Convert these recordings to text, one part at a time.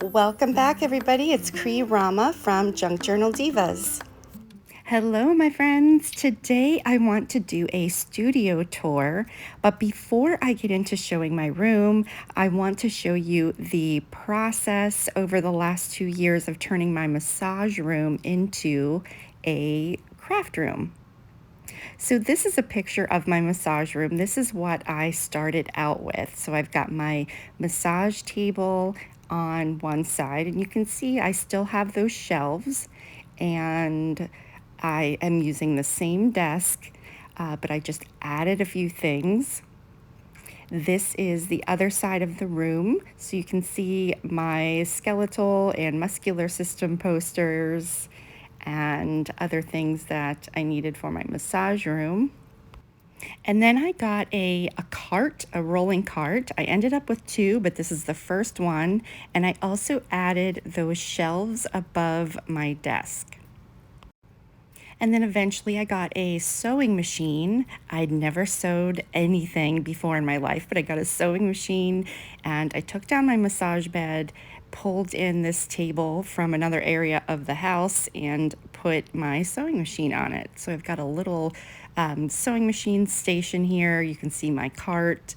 Welcome back, everybody. It's Rama from Junk Journal Divas. Hello, my friends. Today I want to do a studio tour, but before I get into showing my room, I want to show you the process over the last 2 years of turning my massage room into a craft room. So this is a picture of my massage room. This is what I started out with. So I've got my massage table on one side, and you can see I still have those shelves, and I am using the same desk, but I just added a few things. This is the other side of the room, so you can see my skeletal and muscular system posters and other things that I needed for my massage room. And then I got a cart, a rolling cart. I ended up with 2, but this is the first one. And I also added those shelves above my desk. And then eventually I got a sewing machine. I'd never sewed anything before in my life, but I got a sewing machine, and I took down my massage bed, pulled in this table from another area of the house, and put my sewing machine on it. So I've got a little sewing machine station here. You can see my cart,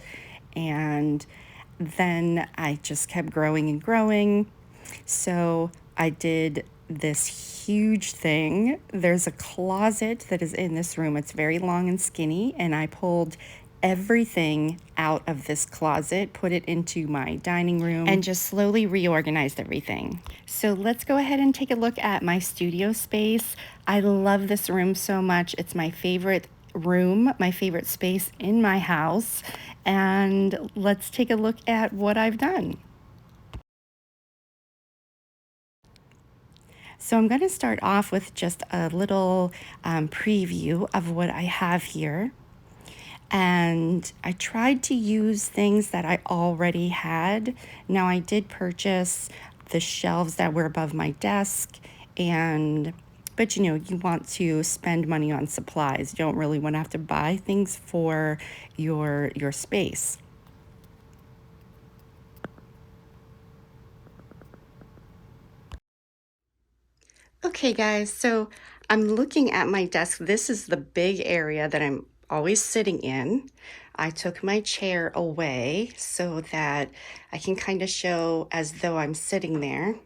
and then I just kept growing and growing. So I did this huge thing. There's a closet that is in this room. It's very long and skinny, and I pulled everything out of this closet, put it into my dining room, and just slowly reorganized everything. So let's go ahead and take a look at my studio space. I love this room so much. It's my favorite room, my favorite space in my house, and let's take a look at what I've done. So I'm going to start off with just a little preview of what I have here. And I tried to use things that I already had. Now I did purchase the shelves that were above my desk, but you want to spend money on supplies. You don't really want to have to buy things for your space. Okay, guys, so I'm looking at my desk. This is the big area that I'm always sitting in. I took my chair away so that I can kind of show as though I'm sitting there.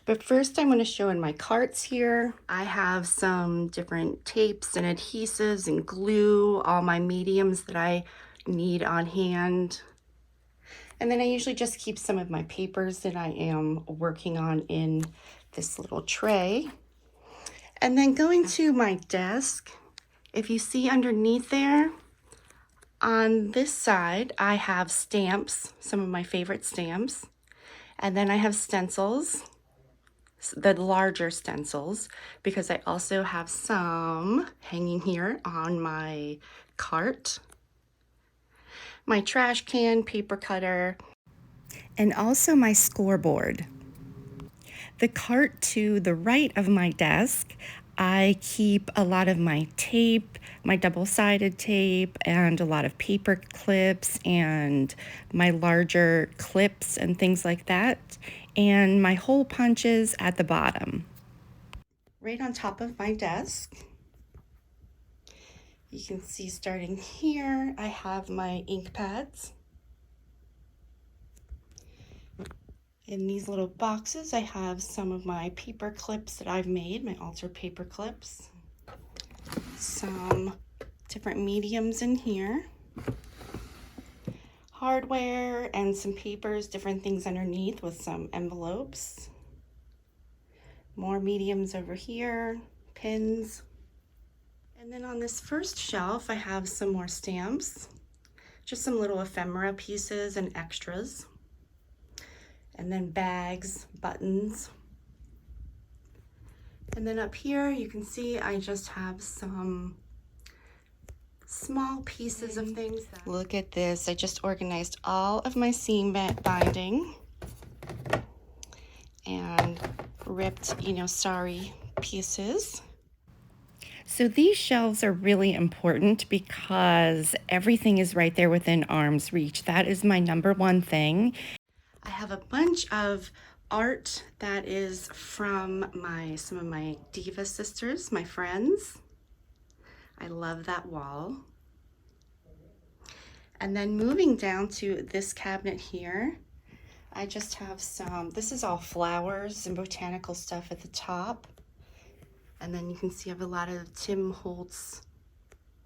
But first I'm going to show in my carts here. I have some different tapes and adhesives and glue, all my mediums that I need on hand. And then I usually just keep some of my papers that I am working on in this little tray. And then going to my desk, if you see underneath there, on this side, I have stamps, some of my favorite stamps. And then I have stencils, the larger stencils, because I also have some hanging here on my cart. My trash can, paper cutter, and also my scoreboard. The cart to the right of my desk, I keep a lot of my tape, my double-sided tape, and a lot of paper clips and my larger clips and things like that, and my hole punches at the bottom. Right on top of my desk, you can see starting here, I have my ink pads. In these little boxes, I have some of my paper clips that I've made, my altered paper clips. Some different mediums in here. Hardware and some papers, different things underneath with some envelopes. More mediums over here, pins. And then on this first shelf, I have some more stamps. Just some little ephemera pieces and extras. And then bags, buttons. And then up here, you can see I just have some small pieces of things. Look at this. I just organized all of my seam binding and ripped, sorry pieces. So these shelves are really important because everything is right there within arm's reach. That is my number one thing. I have a bunch of art that is from some of my diva sisters, my friends. I love that wall. And then moving down to this cabinet here, I just have this is all flowers and botanical stuff at the top. And then you can see I have a lot of Tim Holtz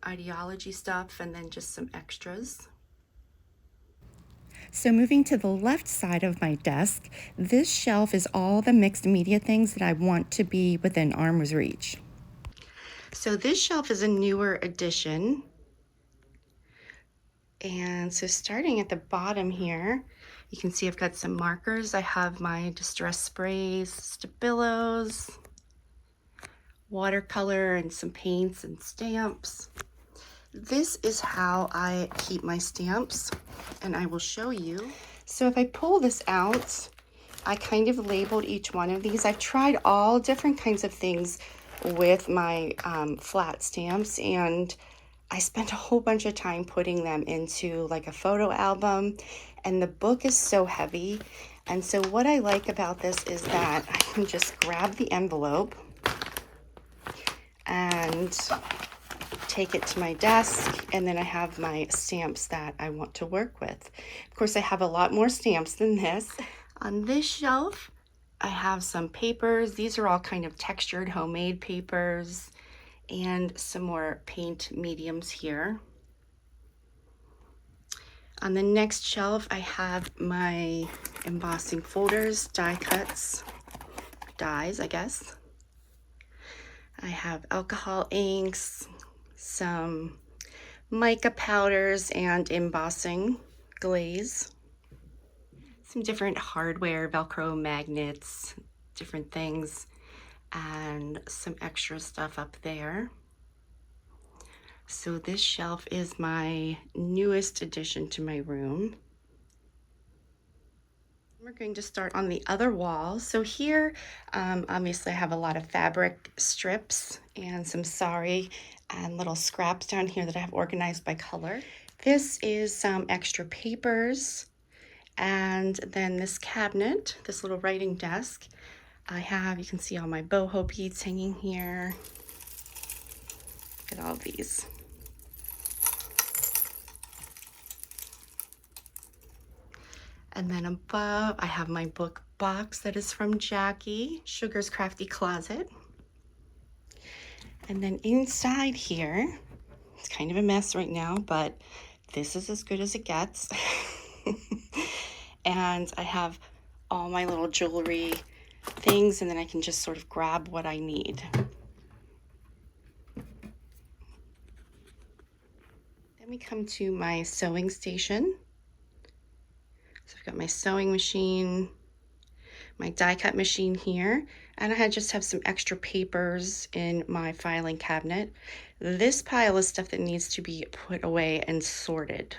ideology stuff and then just some extras. So moving to the left side of my desk, this shelf is all the mixed media things that I want to be within arm's reach. So this shelf is a newer addition. And so starting at the bottom here, you can see I've got some markers. I have my distress sprays, Stabilos, watercolor, and some paints and stamps. This is how I keep my stamps, and I will show you. So if I pull this out, I kind of labeled each one of these. I've tried all different kinds of things with my flat stamps, and I spent a whole bunch of time putting them into like a photo album, and the book is so heavy. And so what I like about this is that I can just grab the envelope and take it to my desk, and then I have my stamps that I want to work with. Of course, I have a lot more stamps than this. On this shelf, I have some papers. These are all kind of textured homemade papers, and some more paint mediums here. On the next shelf, I have my embossing folders, die cuts, dies, I guess. I have alcohol inks, some mica powders and embossing glaze, some different hardware, Velcro magnets, different things, and some extra stuff up there. So this shelf is my newest addition to my room. We're going to start on the other wall. So here, obviously I have a lot of fabric strips and some sari and little scraps down here that I have organized by color. This is some extra papers. And then this cabinet, this little writing desk, I have, you can see all my boho beads hanging here. Look at all these. And then above, I have my book box that is from Jackie, Sugar's Crafty Closet. And then inside here, it's kind of a mess right now, but this is as good as it gets. And I have all my little jewelry things, and then I can just sort of grab what I need. Then we come to my sewing station. So I've got my sewing machine, my die cut machine here, and I just have some extra papers in my filing cabinet. This pile is stuff that needs to be put away and sorted.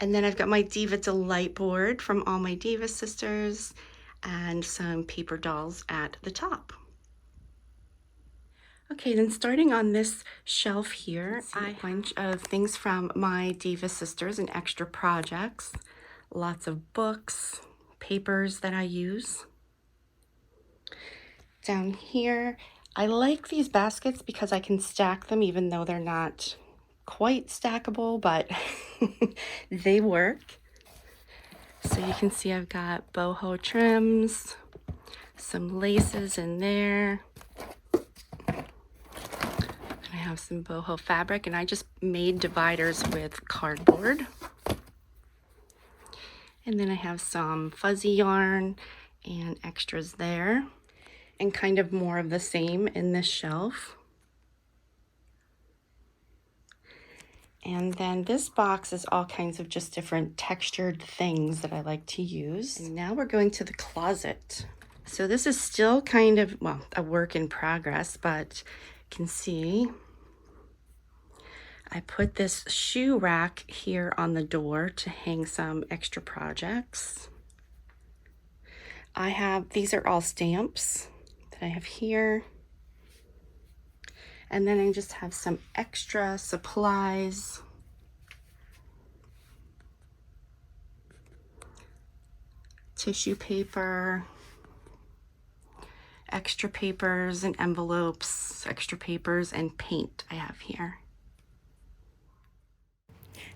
And then I've got my Diva Delight board from all my Diva sisters and some paper dolls at the top. Okay, then starting on this shelf here, I have a bunch of things from my Diva sisters and extra projects. Lots of books, papers that I use. Down here, I like these baskets because I can stack them even though they're not quite stackable, but they work. So you can see I've got boho trims, some laces in there. I have some boho fabric, and I just made dividers with cardboard. And then I have some fuzzy yarn and extras there, and kind of more of the same in this shelf. And then this box is all kinds of just different textured things that I like to use. And now we're going to the closet. So this is still kind of, well, a work in progress, but you can see I put this shoe rack here on the door to hang some extra projects. These are all stamps that I have here. And then I just have some extra supplies. tissue paper, extra papers and envelopes, extra papers and paint I have here.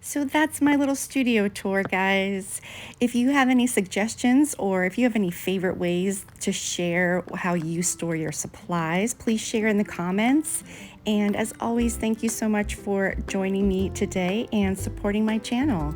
So that's my little studio tour, guys. If you have any suggestions or if you have any favorite ways to share how you store your supplies, please share in the comments. And as always, thank you so much for joining me today and supporting my channel.